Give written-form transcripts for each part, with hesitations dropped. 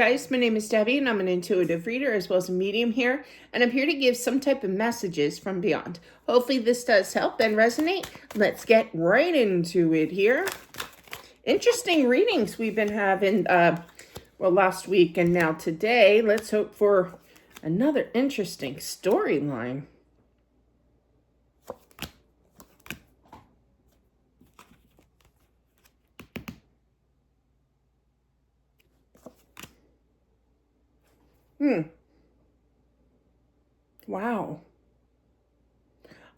Guys, my name is Debbie and I'm an intuitive reader as well as a medium here, and I'm here to give some type of messages from beyond. Hopefully this does help and resonate. Let's get right into it here. Interesting readings we've been having last week and now today. Let's hope for another interesting storyline. Wow.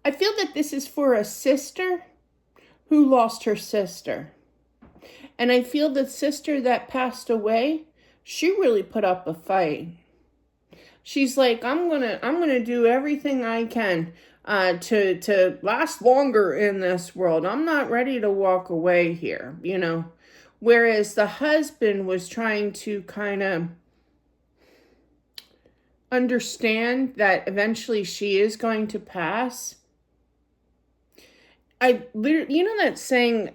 I feel that this is for a sister who lost her sister. And I feel the sister that passed away, she really put up a fight. She's like, I'm gonna do everything I can to last longer in this world. I'm not ready to walk away here, you know. Whereas the husband was trying to kind of understand that eventually she is going to pass. You know that saying,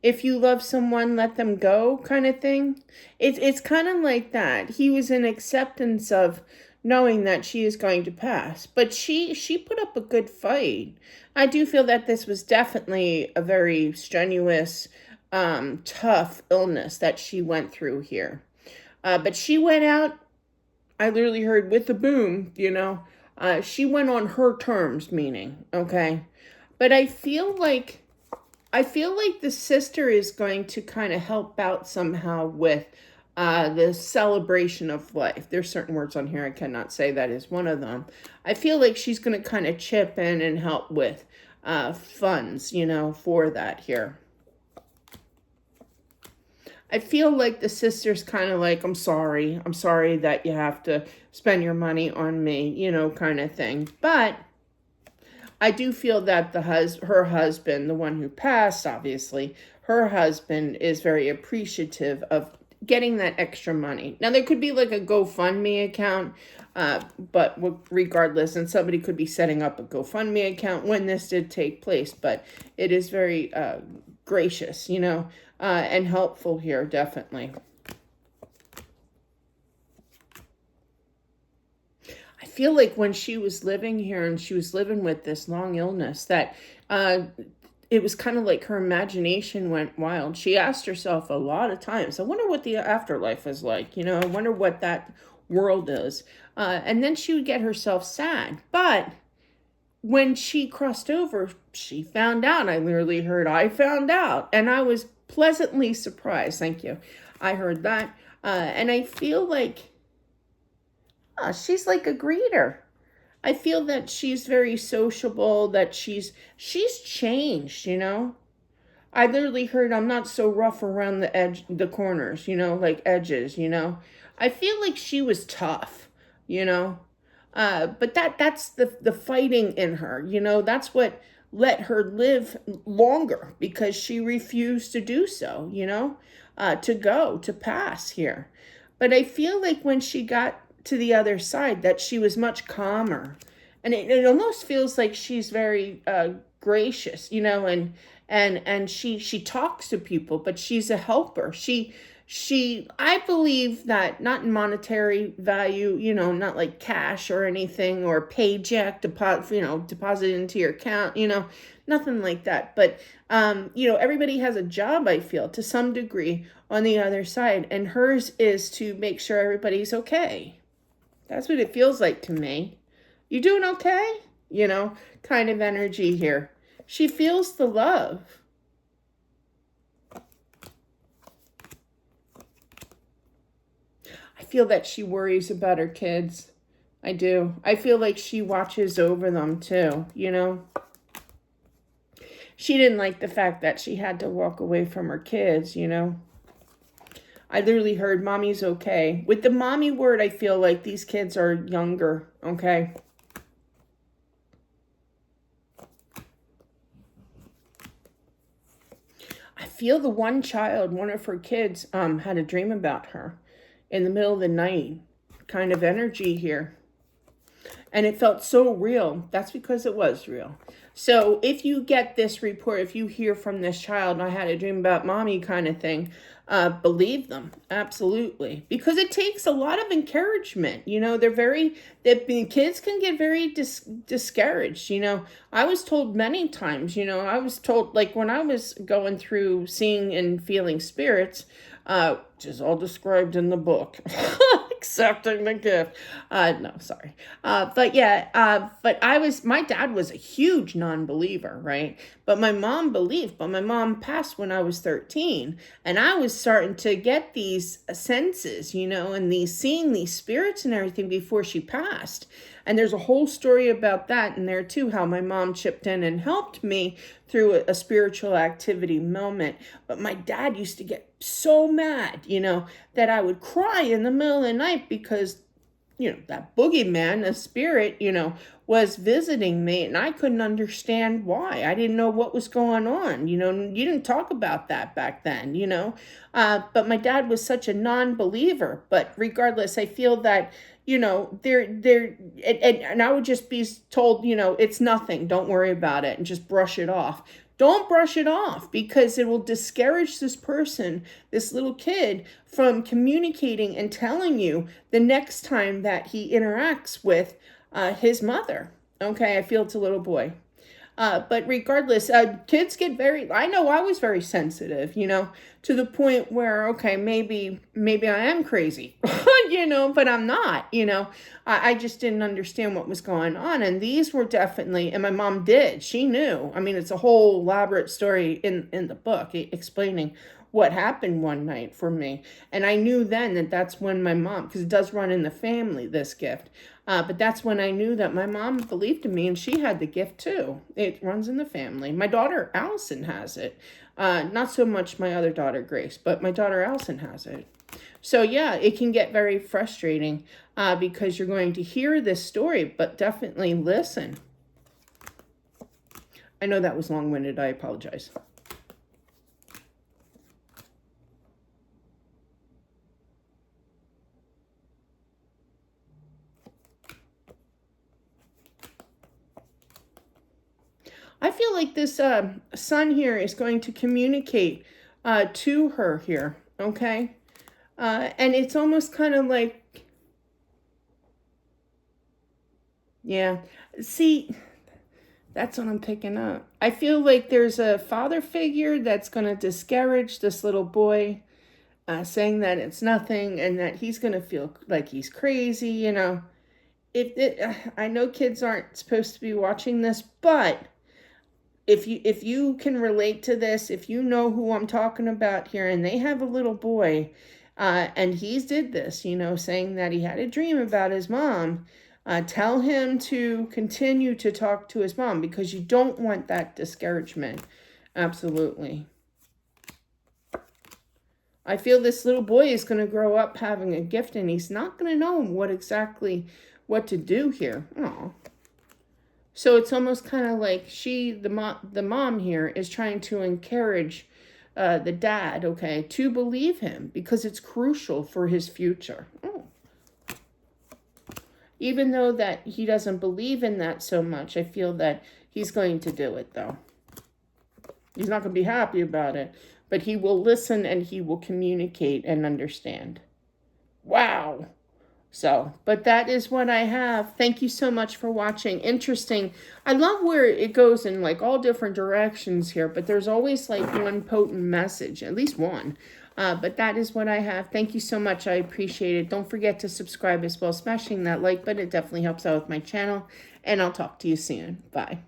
if you love someone, let them go kind of thing. It's kind of like that. He was in acceptance of knowing that she is going to pass, but she put up a good fight. I do feel that this was definitely a very strenuous, tough illness that she went through here. But she went out, I literally heard with the boom, you know. She went on her terms, meaning, okay? But I feel like the sister is going to kind of help out somehow with the celebration of life. There's certain words on here I cannot say. That is one of them. I feel like she's going to kind of chip in and help with funds, you know, for that here. I feel like the sister's kind of like, I'm sorry that you have to spend your money on me, you know, kind of thing. But I do feel that her husband, the one who passed, obviously, her husband is very appreciative of getting that extra money. Now, there could be like a GoFundMe account, but regardless, and somebody could be setting up a GoFundMe account when this did take place, but it is very gracious, you know, and helpful here, definitely. I feel like when she was living here and she was living with this long illness, that it was kind of like her imagination went wild. She asked herself a lot of times, I wonder what the afterlife is like, you know, I wonder what that world is. And then she would get herself sad. But when she crossed over, she found out. I literally heard, I found out. And I was pleasantly surprised. Thank you. I heard that. And I feel like she's like a greeter. I feel that she's very sociable, that she's changed, you know. I literally heard, I'm not so rough around the corners, you know, like edges, you know. I feel like she was tough, you know. But that's the fighting in her, you know. That's what let her live longer, because she refused to do so, you know, to pass here. But I feel like when she got to the other side, that she was much calmer, and it almost feels like she's very gracious, you know, and she talks to people, but she's a helper. I believe that, not in monetary value, you know, not like cash or anything, or paycheck deposit into your account, you know, nothing like that. But, you know, everybody has a job, I feel, to some degree on the other side. And hers is to make sure everybody's okay. That's what it feels like to me. You doing okay? You know, kind of energy here. She feels the love. I feel that she worries about her kids. I do. I feel like she watches over them too, you know. She didn't like the fact that she had to walk away from her kids, you know. I literally heard, mommy's okay. With the mommy word, I feel like these kids are younger, okay? I feel the one child, one of her kids, had a dream about her in the middle of the night, kind of energy here. And it felt so real. That's because it was real. So if you get this report, if you hear from this child, I had a dream about mommy kind of thing, believe them. Absolutely. Because it takes a lot of encouragement. The kids can get very discouraged. I was told many times, I was told, like, when I was going through seeing and feeling spirits, which is all described in the book, accepting the gift. No, sorry. But my dad was a huge non-believer, right? But my mom believed, but my mom passed when I was 13. And I was starting to get these senses, and seeing these spirits and everything before she passed. And there's a whole story about that in there too, how my mom chipped in and helped me through a spiritual activity moment. But my dad used to get so mad, that I would cry in the middle of the night because, that boogeyman, a spirit, was visiting me, and I couldn't understand why. I didn't know what was going on. You didn't talk about that back then, but my dad was such a non-believer. But regardless, I feel that, and I would just be told, it's nothing, don't worry about it, and just brush it off. Don't brush it off, because it will discourage this person, this little kid, from communicating and telling you the next time that he interacts with his mother. Okay, I feel it's a little boy. But regardless, kids get I know I was very sensitive, to the point where, okay, maybe I am crazy, but I'm not, I just didn't understand what was going on. And these were definitely, and my mom she knew. I mean, it's a whole elaborate story in the book explaining what happened one night for me. And I knew then that that's when my mom, because it does run in the family, this gift. But that's when I knew that my mom believed in me, and she had the gift too. It runs in the family. My daughter Allison has it. Not so much my other daughter Grace, but my daughter Allison has it. So yeah, it can get very frustrating because you're going to hear this story, but definitely listen. I know that was long-winded. I apologize. I feel like this son here is going to communicate to her here, okay? And it's almost kind of like, yeah. See, that's what I'm picking up. I feel like there's a father figure that's going to discourage this little boy, saying that it's nothing and that he's going to feel like he's crazy, I know kids aren't supposed to be watching this, but if you can relate to this, if you know who I'm talking about here, and they have a little boy, and he's did this, saying that he had a dream about his mom, tell him to continue to talk to his mom, because you don't want that discouragement. Absolutely. I feel this little boy is going to grow up having a gift, and he's not going to know what to do here. Oh. So it's almost kind of like the mom here is trying to encourage the dad, okay, to believe him, because it's crucial for his future. Oh. Even though that he doesn't believe in that so much, I feel that he's going to do it, though. He's not going to be happy about it, but he will listen and he will communicate and understand. Wow. So, but that is what I have. Thank you so much for watching. Interesting. I love where it goes in like all different directions here, but there's always like one potent message, at least one. But that is what I have. Thank you so much. I appreciate it. Don't forget to subscribe as well. Smashing that like button. It definitely helps out with my channel. And I'll talk to you soon. Bye.